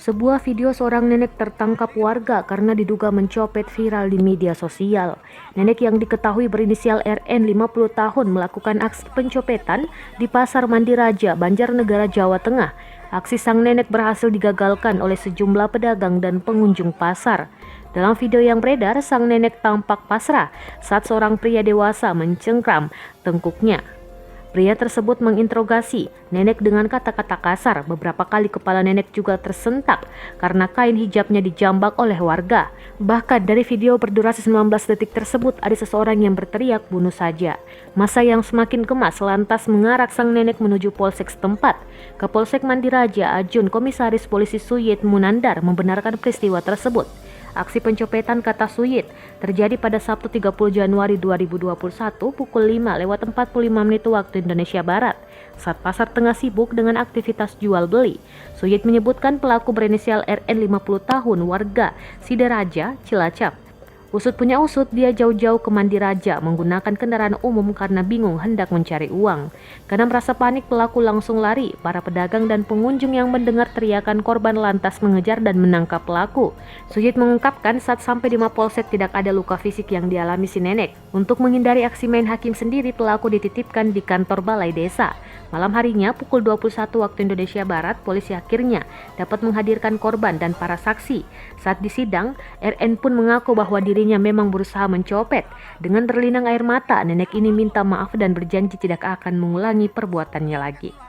Sebuah video seorang nenek tertangkap warga karena diduga mencopet viral di media sosial. Nenek yang diketahui berinisial RN 50 tahun melakukan aksi pencopetan di Pasar Mandiraja, Banjarnegara, Jawa Tengah. Aksi sang nenek berhasil digagalkan oleh sejumlah pedagang dan pengunjung pasar. Dalam video yang beredar, sang nenek tampak pasrah saat seorang pria dewasa mencengkram tengkuknya. Pria tersebut menginterogasi nenek dengan kata-kata kasar. Beberapa kali kepala nenek juga tersentak karena kain hijabnya dijambak oleh warga. Bahkan dari video berdurasi 19 detik tersebut ada seseorang yang berteriak bunuh saja. Massa yang semakin gemas lantas mengarak sang nenek menuju polsek setempat. Kapolsek Mandiraja, Ajun Komisaris Polisi Suyit Munandar membenarkan peristiwa tersebut. Aksi pencopetan, kata Suyit, terjadi pada Sabtu 30 Januari 2021 pukul 5:45 waktu Indonesia Barat saat pasar tengah sibuk dengan aktivitas jual beli. Suyit menyebutkan pelaku berinisial RN 50 tahun warga Sideraja, Cilacap. Usut punya usut, dia jauh-jauh ke Mandiraja menggunakan kendaraan umum karena bingung hendak mencari uang. Karena merasa panik, pelaku langsung lari. Para pedagang dan pengunjung yang mendengar teriakan korban lantas mengejar dan menangkap pelaku. Suyit mengungkapkan saat sampai di Mapolsek tidak ada luka fisik yang dialami si nenek. Untuk menghindari aksi main hakim sendiri, pelaku dititipkan di kantor balai desa. Malam harinya pukul 21 waktu Indonesia Barat, polisi akhirnya dapat menghadirkan korban dan para saksi. Saat di sidang, RN pun mengaku bahwa dirinya memang berusaha mencopet. Dengan berlinang air mata, nenek ini minta maaf dan berjanji tidak akan mengulangi perbuatannya lagi.